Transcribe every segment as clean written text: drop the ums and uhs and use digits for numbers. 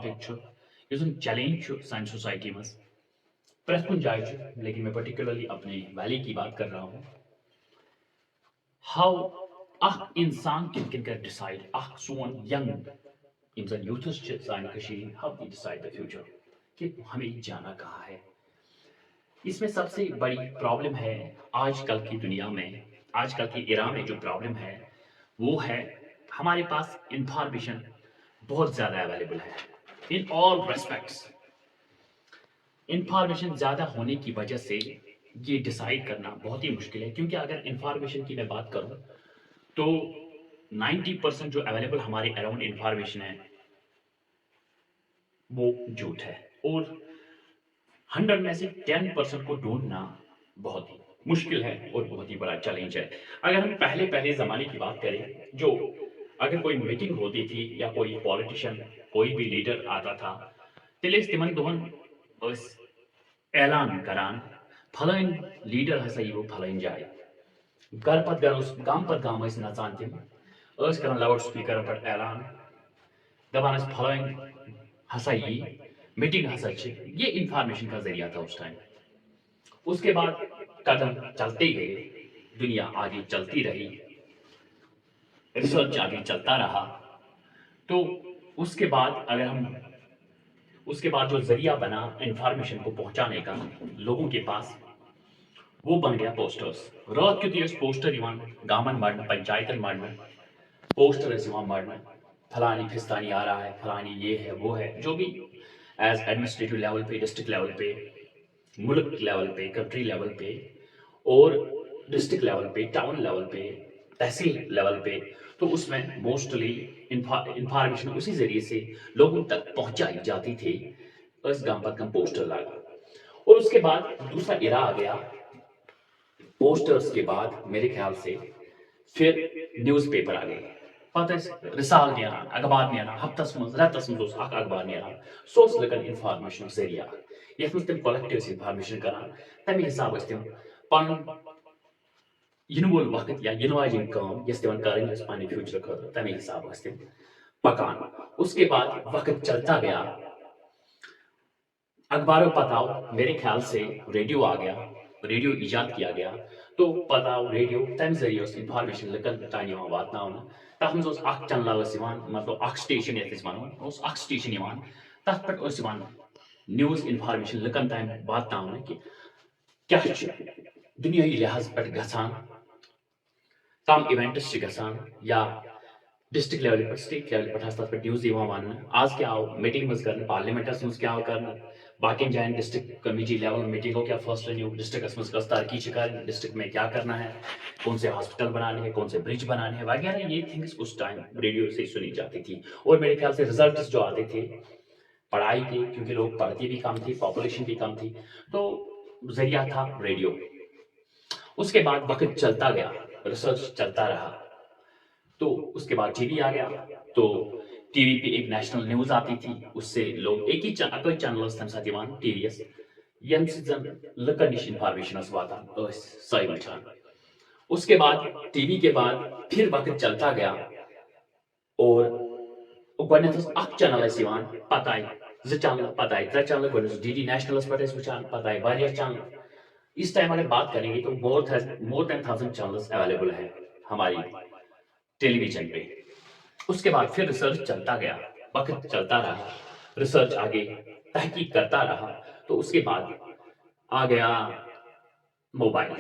Topic challenge سان society مز پریت کن جائے لیکن میں پرٹیکولرلی اپنے ویلی کی بات کر رہا ہوں. ہاؤ اخ انسان کن کن کر ڈسائڈ اخ سون ینگ یم زن یوتھس سانہ how the decide the future کہ ہمیں جانا کہاں ہے. اس میں سب سے بڑی پرابلم ہے آج کل کی دنیا میں، آج کل کی ایرا میں جو پرابلم ہے وہ ہے ہمارے پاس انفارمیشن بہت زیادہ اویلیبل ہے ان آل ریسپیکٹس. انفارمیشن زیادہ ہونے کی وجہ سے یہ ڈیسائیڈ کرنا بہت ہی مشکل ہے، کیونکہ اگر انفارمیشن کی میں بات کروں تو 90% جو اویلیبل ہمارے اراؤنڈ انفارمیشن ہے وہ جھوٹ ہے، اور 100 میں سے 10% کو ڈھونڈنا بہت ہی مشکل ہے اور بہت ہی بڑا چیلنج ہے. اگر ہم پہلے زمانے کی بات کریں، جو اگر کوئی میٹنگ ہوتی تھی یا کوئی پالیٹیشین کوئی بھی لیڈر آتا تھا تیل تمن دہن اعلان کران پھلٲنۍ لیڈر ہسا یو پھلٲنۍ جائے. گھر پتہ گھر گام پتہ گام نژان تم کران لاؤڈ سپیکرن پہ اعلان دپان پھلٲنۍ ہسا یی میٹنگ ہسا یہ انفارمیشن کا ذریعہ تھا اس ٹائم. اس کے بعد قدم چلتے گئے، دنیا آگے چلتی رہی، ریسرچ آگے چلتا رہا. تو اس کے بعد اگر ہم اس کے بعد جو ذریعہ بنا انفارمیشن کو پہنچانے کا لوگوں کے پاس وہ بن گیا پوسٹرس. رات کیُتھُے ٲسۍ پوسٹر یِوان گامن مرنہٕ پنچایتن مرنہٕ پوسٹر ٲسۍ یِوان مرنہٕ فلانی فستانی آ رہا ہے، فلانی یہ ہے وہ ہے، جو بھی ایز ایڈمنسٹریٹو لیول پہ، ڈسٹرکٹ لیول پہ، ملک لیول پہ، کنٹری لیول پہ، اور ڈسٹرکٹ لیول پہ، ٹاؤن لیول پہ، تحصیل لیول پہ. تو اس میں موسٹلی انفارمیشن اسی ذریعے سے لوگوں تک پہنچائی جاتی تھی. اس گام پت گام پوسٹر لگا، اور اس کے بعد دوسرا ایرا آ گیا پوسٹرز کے بعد میرے خیال سے پھر نیوز پیپر آ گئے. پتہ رسال نیران، اخبار نیران، ہفتس مز رتس مز اخ اخبار نیران. سہ لکن انفارمیشن ذریعہ یتھ مز تم کولیکٹو انفارمیشن کران تمہ حساب تم پن ین وول وقت یا ین واجن کام یس تمن کریں پنہ فیوچر خاطر تمہ حساب تم پکان. اس کے بعد وقت چلتا گیا، اخباروں پتہ آؤ میرے خیال سے ریڈیو آ گیا، ریڈیو ایجاد کیا گیا. تو پتہ آؤ ریڈیو تمہ ذریعہ انفارمیشن لکن تان واتن. تر مز اخ چنل مطلب اخ سٹیشن یتھ ونو اخ سٹیشن تر پہ نیوز انفارمیشن لکن تام واتن کہ کیا دنیائی لحاظ پہ گژھان، کم ایونٹس گژھان یا ڈسٹرکٹ لیول پہ سٹیٹ لیول پہ تر پہ نیوز ون. آج کیا آو میٹنگ مز کر پارلیمنٹس مز کیا آو کر باقین جائن ڈسٹرکٹ کمیٹی لیول میٹنگوں کیا فیصلہ نیو ڈسٹرکٹس مز کس ترقی کریں، ڈسٹرکٹ میں کیا کرنا ہے، کون سے ہاسپٹل بنانے ہیں، کون سے برج بنانے ہیں وغیرہ. یہ تھنگس اس ٹائم ریڈیو سے سنی جاتی تھی. اور میرے خیال سے ریزلٹس جو آتے تھے پڑھائی کے، کیونکہ لوگ پڑھتی بھی کم تھی، پاپولیشن بھی کم تھی، تو ذریعہ تھا ریڈیو. اس کے بعد وقت چلتا گیا، ریسرچ چلتا رہا. تو اس کے بعد ٹی وی آ گیا. تو ٹی وی پہ ایک نیشنل نیوز آتی تھی، اس سے لوگ ایک ہی اکوئی چینل تمہ سات ٹی وی یس یم زن لکن نش انفارمیشن واتان سوے وچان. اس کے بعد ٹی وی کے بعد پھر وقت چلتا گیا اور گۄڈنیتھ اخ چینل پتہ آئی زٕ چینل، پتہ آئی ترے چینل. گۄڈنیتھ ڈی ڈی نیشنلس پہ وچان، پتہ آئی واریاہ چینل. اس ٹائم اگر بات کریں گے تو مور دین 1000 چینلز اویلیبل ہیں ہماری ٹیلی ویژن پہ. اس کے بعد پھر ریسرچ چلتا گیا، وقت چلتا رہا، ریسرچ آگے تحقیق کرتا رہا. تو اس کے بعد آ گیا موبائل،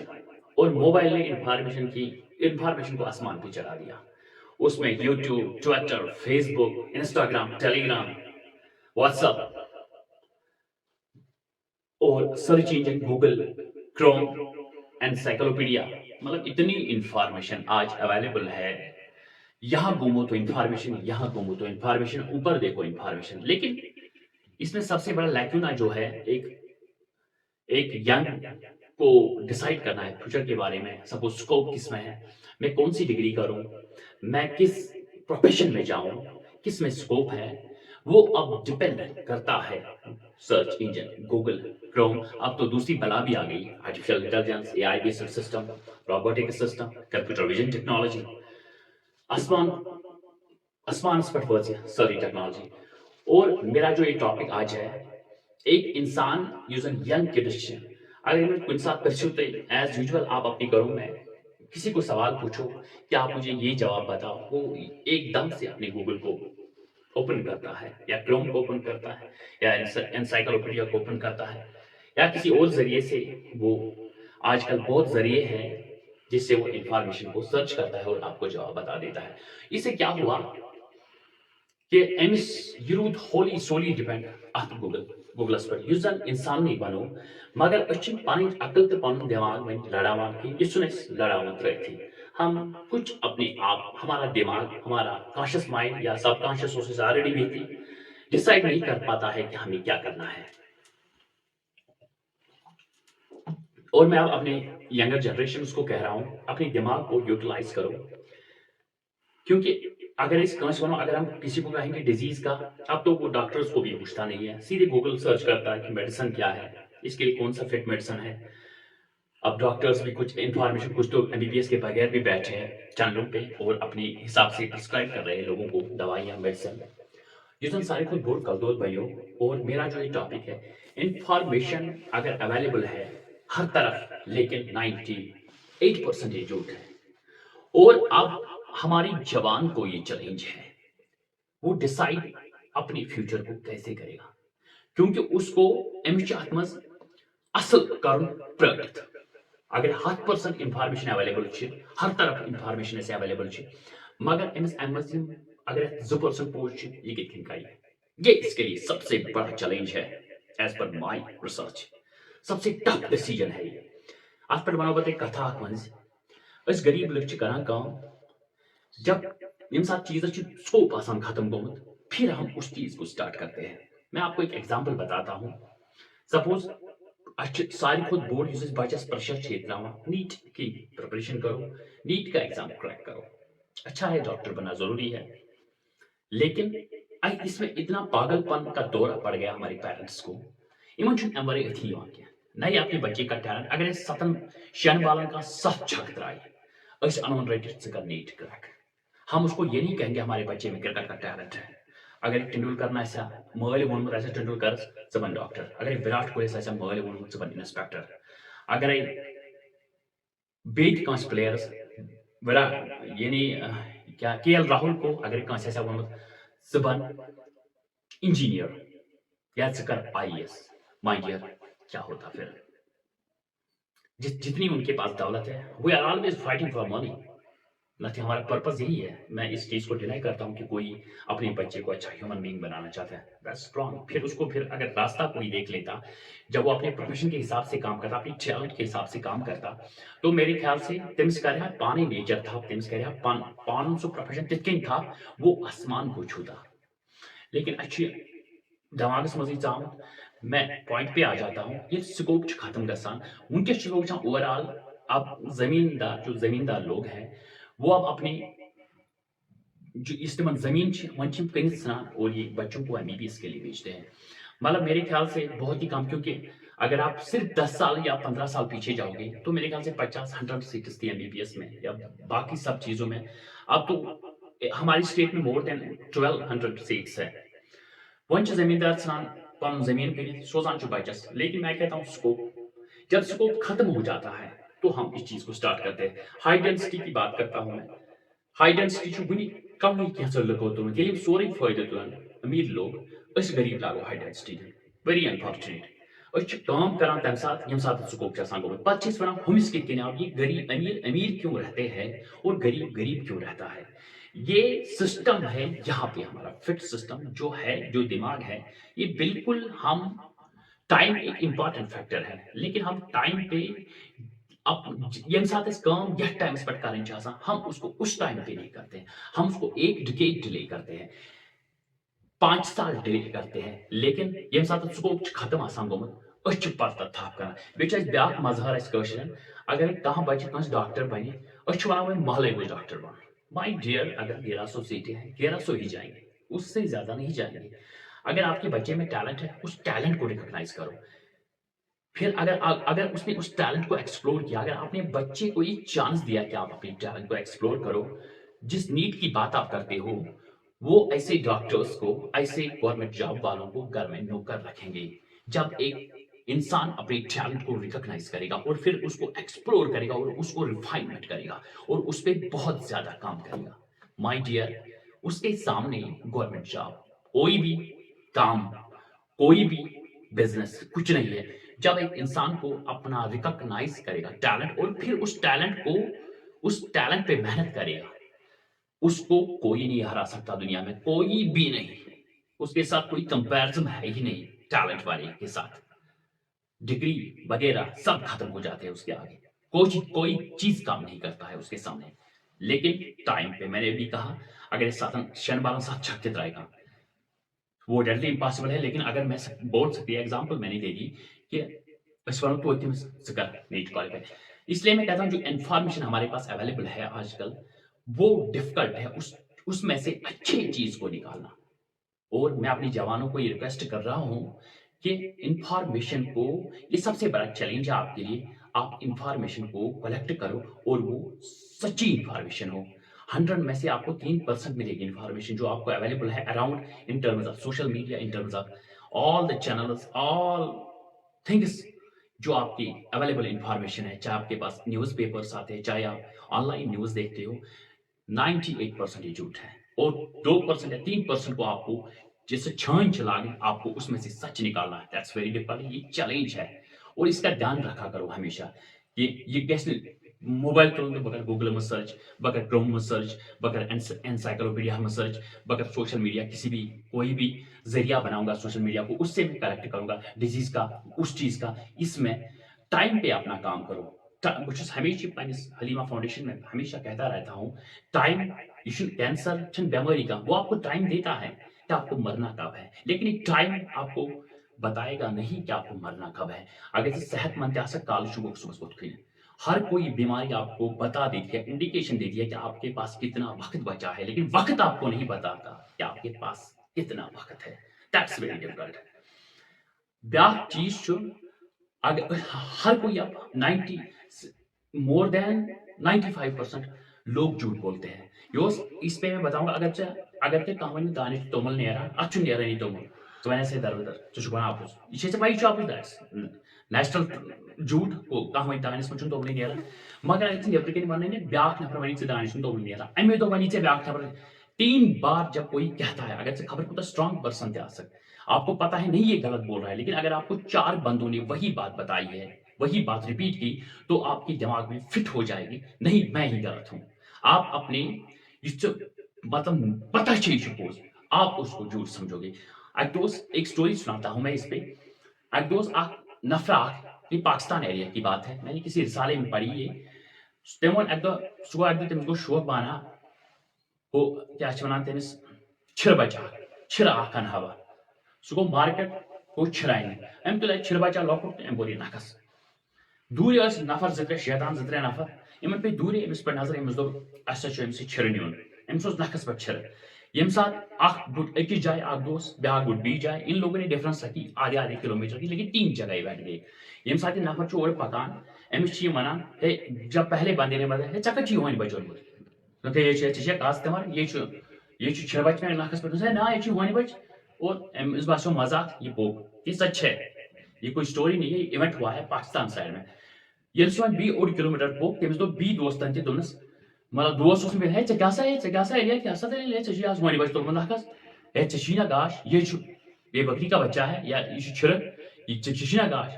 اور موبائل نے انفارمیشن کو آسمان پہ چڑھا دیا. اس میں YouTube, Twitter, Facebook, Instagram, Telegram, WhatsApp اور search engine Google, Chrome, encyclopedia, مطلب اتنی انفارمیشن آج اویلیبل ہے. یہاں گھومو تو انفارمیشن، یہاں گھومو تو انفارمیشن، اوپر دیکھو انفارمیشن. لیکن اس میں سب سے بڑا لیکونا جو ہے ایک ینگ کو ڈیسائیڈ کرنا ہے فیوچر کے بارے میں. سپوز اسکوپ کس میں ہے، میں کون سی ڈگری کروں، میں کس پروفیشن میں جاؤں، کس میں اسکوپ ہے، وہ اب ڈپینڈ کرتا ہے سرچ انجن گوگل، کروم. اب تو دوسری بلا بھی آ گئی، artificial intelligence, a I based system, robotic system, computer vision technology. آسمان پہ وٲژ ساری ٹیکنالوجی. اور میرا جو یہ ٹاپک آج ہے ایک انسان یُس زن ینگ کڈس چھِ اگر میں کُنہِ ساتہٕ پرٛژھِو تُہۍ ایز یوٗجول آپ اپنی گھروں میں کسی کو سوال پوچھو کہ آپ مجھے یہ جواب بتاؤ وہ ایک دم سے اپنے گوگل کو اوپن کرتا ہے یا کروم کو اوپن کرتا ہے یا انسائکلوپیڈیا کو اوپن کرتا ہے یا کسی اور ذریعے سے وہ آج کل بہت ذریعے ہیں جس سے وہ انفارمیشن کو سرچ کرتا ہے اور آپ کو جواب بتا دیتا ہے. اس سے کیا ہوا کہ أمِس یہِ روٗد ہولی سولی ڈِپٮ۪نٛڈ اَتھ گوٗگلَس پٮ۪ٹھ یُس زَن اِنساننٕے بنوو مگر أسۍ چھِنہٕ پنٕنۍ عقل تہٕ پنُن دٮ۪ماغ وۄنۍ لڑاوان کینٛہہ یہِ چھُنہٕ أسۍ لڑاوان ترٛٲیتھٕے ہم کچھ اپنے آپ ہمارا دماغ ہمارا کانشیس مائنڈ یا سب کانشیس سورسز آلریڈی بھی تھی ڈسائڈ نہیں کر پاتا ہے کہ ہمیں کیا کرنا ہے. اور میں اب اپنے ینگر جنریشنز کو کہہ رہا ہوں اپنے دماغ کو یوٹیلائز کرو کیونکہ اگر اس کنس ونو اگر ہم کسی کو کہیں گے ڈیزیز کا اب تو وہ ڈاکٹرز کو بھی پوچھتا نہیں ہے سیدھے گوگل سرچ کرتا ہے کہ میڈیسن کیا ہے اس کے لیے کون سا فٹ میڈیسن ہے. اب ڈاکٹرز بھی کچھ انفارمیشن کچھ تو ایم بی بی ایس کے بغیر بھی بیٹھے ہیں چینلوں پہ اور اپنے حساب سے پرسکرائب کر رہے ہیں لوگوں کو دوائیاں میڈیسن یُس زن ساروی کھۄتہٕ بوٚڑ غلطوت بنیو اور میرا جو یہ ٹاپک ہے انفارمیشن اگر اویلیبل ہے ہر طرف لیکن 98% جھوٹ ہے. اور اب ہماری جوان کو یہ چیلنج ہے وہ ڈسائڈ اپنے فیوچر کو کیسے کرے گا کیونکہ اس کو امچ ات مز اصل کرن پرٲٹِتھ اگر 100% انفارمیشن اویلیبل ہر طرف انفارمیشن اسے اویلیبل مگر امس ام مز اگر 2% پوز یہ کت کن کر یہ اس کے لیے سب سے بڑا چیلنج ہے ایز پر مائی ریسرچ سب سے ٹف ڈیسیجن ہے یہ. ات پہ ونو بہ کتھا اخ مز اس غریب لڑ کران کام جب یم سات چیز سکوپ آسان ختم گومت پھر ہم اس چیز کو اسٹارٹ کرتے ہیں. میں آپ کو ایک ایگزامپل بتاتا ہوں سپوز ساری کھت بوڑ اس بچس پریشر تراان نیٹ کی پریپریشن کرو نیٹ کا ایگزام کریک کرو اچھا ہے ڈاکٹر بننا ضروری ہے لیکن اس میں اتنا پاگل پن کا دورہ پڑ گیا ہمارے پیرنٹس کو ان ام ورے اتھی کیا نہیں اپنے بچے کا ٹیلنٹ اگر 7 بالن کا 7 چھک ترائے اس انون رٹت کر نیٹ کریک ہم اس کو یہ نہیں کہیں گے ہمارے بچے میں کرکٹ کا ٹیلنٹ ہے. اگر ٹنڈولکر آسا مل وونمت آسا ٹنڈولکرس ژٕ بن ڈاکٹر اگر وراٹ کوہلیس آسا مل وونمت ژٕ بن انسپیکٹر اگر بیٚیہِ کٲنٛسہِ پلیئرس یعنی کیا کے ایل راہل کو اگر کٲنٛسہِ آسا وونمت ژٕ بن انجینئر یا ژٕ کر آئی اے ایس مانجر کیا ہوتا پھر جتنی ان کے پاس دولت ہے we are always fighting for money نہ ہمارا پرپز یہی ہے. میں اس چیز کو ڈینائی کرتا ہوں کہ کوئی اپنے بچے کو اچھا ہیومن بینگ بنانا چاہتا ہے دیٹس اسٹرانگ پھر اس کو پھر اگر راستہ کوئی دیکھ لیتا جب وہ اپنے پروفیشن کے حساب سے کام کرتا اپنی ٹیلنٹ کے حساب سے کام کرتا تو میرے خیال سے تمس کر پانے نیچر تھا تمس کر پان سو پروفیشن تت کن تھا وہ آسمان کو چھوتا. لیکن اچھی دماغس مزے ژامت میں پوائنٹ پہ آ جاتا ہوں یہ سکوپ ختم گسان ونکس لوگ وچان اوور آل اب زمیندار جو زمیندار لوگ ہیں وہ اب اپنے جو اس تمن زمین ون کنت ژھنان اور یہ بچوں کو ایم بی بی ایس کے لیے بیچتے ہیں. مطلب میرے خیال سے بہت ہی کم کیونکہ اگر آپ صرف 10 سال یا 15 سال پیچھے جاؤ گے تو میرے خیال سے 50-100 سیٹس تھی ایم بی بی ایس میں یا باقی سب چیزوں میں. اب تو ہماری اسٹیٹ میں مور دین 1200 سیٹس ہے. ون زمیندار ژھنان پن زمین کنت سوزان بچس لیکن میں کہتا ہوں سکوپ جب سکوپ ختم ہو جاتا ہے تو ہم اس چیز کو اسٹارٹ کرتے ہیں. ہائی ڈینسٹی کی بات کرتا ہوں میں ہائی ڈینسٹی ون کم کینچو لکو تلمت یل سوری فائدہ تلان امیر لوگ اس غریب لاگو ہائی ڈینسٹی دن ویری انفارچونیٹ اس کام کران تمہ سات یم سات سکوپ گومت پتہ ونان ہمس کت کن آو یہ غریب امیر امیر کیوں رہتے ہیں اور غریب غریب کیوں رہتا ہے. یہ سسٹم ہے یہاں پہ ہمارا فٹ سسٹم جو ہے جو دماغ ہے یہ بالکل ہم ٹائم ایک امپارٹنٹ فیکٹر ہے لیکن ہم ٹائم پہ یم سات یھ ٹائمس پہ کریں ہم اس کو اس ٹائم پہ نہیں کرتے ہیں ہم اس کو 1 ڈکیڈ ڈیلے کرتے ہیں 5 سال ڈیلے کرتے ہیں. لیکن یم سات سکوپ ختم آسان گومت اس پتہ تھپ کر بیس بیاا مظہر اسن اگر کھانا بچہ کنس ڈاکٹر بنہ ونان محلے گوس ڈاکٹر بن مائی ڈیئر اگر 1100 سیٹیں ہیں 1100 ہی جائیں گے اس سے زیادہ نہیں جائیں گے. اگر آپ کے بچے میں ٹیلنٹ ہے اس ٹیلنٹ کو ریکگنائز کرو پھر اگر اس نے اس ٹیلنٹ کو ایکسپلور کیا اگر آپ نے بچے کو یہ چانس دیا کہ آپ اپنے ٹیلنٹ کو ایکسپلور کرو جس نیٹ کی بات آپ کرتے ہو وہ ایسے ڈاکٹرز کو ایسے گورنمنٹ جاب والوں کو گھر میں نوکر رکھیں گے جب ایک انسان اپنے ٹیلنٹ کو ریکگنائز کرے گا اور پھر اس کو ایکسپلور کرے گا اور اس کو ریفائنمنٹ کرے گا اور اس پہ بہت زیادہ کام کرے گا. مائی ڈیئر, اس کے سامنے گورنمنٹ جاب کوئی بھی کام کوئی بھی بزنس کچھ نہیں ہے. جب ایک انسان کو اپنا ریکگنائز کرے گا ٹیلنٹ اور پھر اس ٹیلنٹ پہ محنت کرے گا, اس کو کوئی نہیں ہرا سکتا دنیا میں, کوئی بھی نہیں. اس کے ساتھ کوئی کمپیرزن ہے ہی نہیں ٹیلنٹ والے کے ساتھ. ڈگری وغیرہ سب ختم ہو جاتے ہیں اس کے آگے, کوئی چیز کام نہیں کرتا ہے اس کے سامنے. لیکن ٹائم پہ میں نے بھی کہا اگر شن بالن ساتھ چھکتے رہے گا وہ ڈیڈلی امپاسبل ہے. لیکن اگر میں بول سکتی ہے ایگزامپل میں نے دے دی کہ اس ونو تو نیٹ کوالیفائی. اس لیے میں کہتا ہوں جو انفارمیشن ہمارے پاس اویلیبل ہے آج کل وہ ڈفیکلٹ ہے اس میں سے اچھی چیز کو نکالنا. اور میں اپنی جوانوں کو یہ ریکویسٹ کر رہا ہوں کہ انفارمیشن کو, یہ سب سے بڑا چیلنج ہے آپ کے لیے, آپ انفارمیشن کو کلیکٹ کرو اور وہ سچی انفارمیشن ہو. 100 میں سے آپ کو 3% ملے گی انفارمیشن جو آپ کو اویلیبل ہے around in terms of social media, in terms of all the channels, all things جو آپ کی اویلیبل انفارمیشن ہے. چاہے آپ کے پاس نیوز پیپرس آتے ہیں, چاہے آپ آن لائن نیوز دیکھتے ہو, 98% یہ جھوٹ ہے اور 2% یا 3% کو آپ کو جیسے چھان چلا کے آپ کو اس میں سے سچ نکالنا ہے. دیٹس ویری ڈفیکلٹ, یہ چیلنج ہے اور اس کا دھیان رکھا کرو ہمیشہ. یہ گیس موبائل تل بغیر گوگل میں سرچ, بغیر کروم میں سرچ, بغیر انسائکلوپیڈیا میں سرچ, بغیر سوشل میڈیا کسی بھی کوئی بھی ذریعہ بناؤں گا سوشل میڈیا کو, اس سے بھی کلیکٹ کروں گا ڈیزیز کا, اس چیز کا. اس میں ٹائم پہ اپنا کام کرو. بہت ہمیشہ پنس حلیمہ فاؤنڈیشن میں ہمیشہ کہتا رہتا ہوں ٹائم, یہ کینسر بیماری کا وہ آپ کو ٹائم دیتا ہے کہ آپ کو مرنا کب ہے, لیکن ایک ٹائم آپ کو بتائے گا نہیں کہ آپ کو مرنا کب ہے. اگر صحت مند کال صبح صبح ہر کوئی بیماری آپ کو بتا دیتی ہے, انڈیکیشن دیتی ہے کہ آپ کے پاس کتنا وقت بچا ہے, لیکن وقت آپ کو نہیں بتاتا کہ آپ کے پاس کتنا وقت ہے. That's very difficult. بیاکھ چیز اگر ہر کوئی اب 90 مور دین 95% لوگ جھوٹ بولتے ہیں. اس پہ میں بتاؤں گا اگر تے کہانی دانش تومل نیرا اچھو نیرا نہیں تومل تو میں سے در ژٕ آپس یہ بائی چاپس دیٹس نیشنل جھوٹ کو کہانی دانس من تومل نیرا, مگر اگر نبر کن ون بیاکھ نفر ونی دانش تومل نیرا امے دہ ونی بیاکھ نفر 3 بار جب کوئی کہتا ہے, اگر سے خبر کوتا اسٹرانگ پرسن تہ آسک, آپ کو پتا ہے نہیں یہ غلط بول رہا ہے, لیکن اگر آپ کو 4 بندوں نے وہی بات بتائی ہے, وہی بات ریپیٹ کی, تو آپ کے دماغ میں فٹ ہو جائے گی نہیں میں ہی غلط ہوں. آپ اپنے مطلب پتہ پوز آپ اس کو جھوٹ سمجھو گے. ایک سٹوری سناتا ہوں میں اس پہ. نفر یہ پاکستان ایریا کی بات ہے, میں نے کسی رسالے میں پڑھی ہے. تم تمس گو شوق بانا وہ کیا ونان تمس چھر بچہ چھر اخ ان ہوا, سہ گو مارکیٹ گو چھرانہ, ام تل چھر بچہ لۄکُٹ ام بور یہ نکھس. دوٗرِ ٲسۍ نفر 2-3 شیطان 2-3 نفر, یِمن پیٚیہِ دوٗرے أمِس پٮ۪ٹھ نظر, أمِس دوٚپ اَسہِ چھُ أمِس چھِرٕ نیُن. أمِس اوس نکھس پٮ۪ٹھ چھِرٕ. ییٚمہِ ساتہٕ اکھ بوٚڑ أکِس جایہِ اکھ دوست بیٛاکھ بوٚڑ بیٚیِس جایہِ, ان لوگوں نے ڈفرنس رکھی آدھے کلومیٹر کی, لیکن 3 جگہ ایونٹ گئی. ییٚمہِ ساتہٕ یہِ نفر چھُ اورٕ پکان, أمِس چھِ یہِ ونان ہے جب پہلے بندے نے بتایا ہے ژےٚ کتہِ چھُے ہوٗنۍ بچومُت, دوٚپُن یہ چھےٚ کتھ تِمن یہ چھُ چھِرٕ بچہٕ مےٚ نکھس پٮ۪ٹھ, دوٚپُس ہے نا یہ چھُے ہوٗنۍ بچہٕ. اور أمِس باسیو مزاق, یہ پوٚک یہ سچ ہے, یہ کوئی اسٹوری نہیں ہے, یہ ایونٹ ہوا ہے پاکستان سائڈ میں. ییٚلہِ سُہ وۄنۍ بیٚیہِ 1 کلومیٹر پوٚک, تٔمِس دوٚپ بیٚیہِ دوستن تہِ دوٚپنس, مطلب دوست اوس ہے ژےٚ کیٛاہ سا ہے کیٛاہ سا دٔلیٖل ہے ژےٚ چھُے آز ہوٗنۍ بچہٕ تُلمُت نکھس, ہے ژےٚ چھی نا گاش, یہ بکری کا بچہ ہے یا یہ چھِرٕ, ژےٚ چھی نا گاش.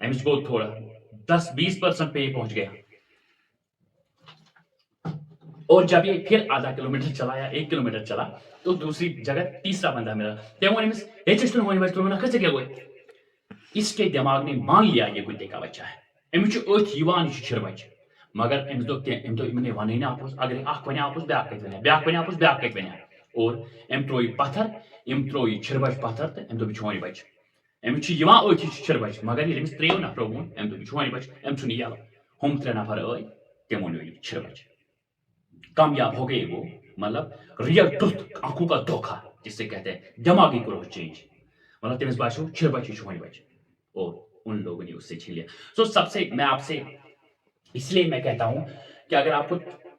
أمِس گوٚو تھوڑا 10-20% پہ یہ پہنچ گیا. اور جب یہ پھر آدھا کلومیٹر چلا یا 1 کلومیٹر چلا تو دوسری جگہ تیسرا بندہ ملا. تٔمۍ ووٚن أمِس ہے ژےٚ چھُنہٕ ہوٗنۍ بچہٕ تُلمُت نکھس, ژےٚ کیٛاہ گوٚے. اس کے دماغ نے مان لیا یہ کتے کا بچہ ہے, أمِس چھُ أتھۍ یِوان یہِ چھُ چھِرٕ بچہٕ, مگر أمِس دوٚپ کینٛہہ, أمۍ دوٚپ یِمن وَنٕے نہٕ اپُز, اگر اکھ وَنہِ اپُز بیٛاکھ کتہِ وَنہِ, بیٛاکھ وَنہِ اپُز بیٛاکھ کتہِ وَنہِ. اور أمۍ ترٛوو یہِ پتھر, أمۍ ترٛوو یہِ چھِرٕ بچہٕ پتھر تہٕ أمۍ دوٚپ یہِ چھُ ہوٗنۍ بچہٕ. أمِس چھُ یِوان أتھۍ یہِ چھُ چھِرٕ بچہٕ, مگر ییٚلہِ أمِس 3 نفرو ووٚن أمۍ دوٚپ یہِ چھُ ہوٗنۍ بچہٕ, أمۍ ژھُن یہِ یَلہٕ. ہُم 3 نفر ٲے, تِمو نیوٗ یہِ چھِرٕ بچہٕ. کامیاب ہو گئے وہ, مطلب ریئل ٹروتھ, آنکھوں کا دھوکہ جسے کہتے ہیں, دماغی گروتھ چینج, مطلب تمس باسیو چھِرٕ بچہٕ چھُ ہوٗنۍ بچہٕ, اور ان لوگوں نے اس سے چھین لیا. سب سے میں آپ سے اس لیے میں کہتا ہوں کہ اگر آپ کو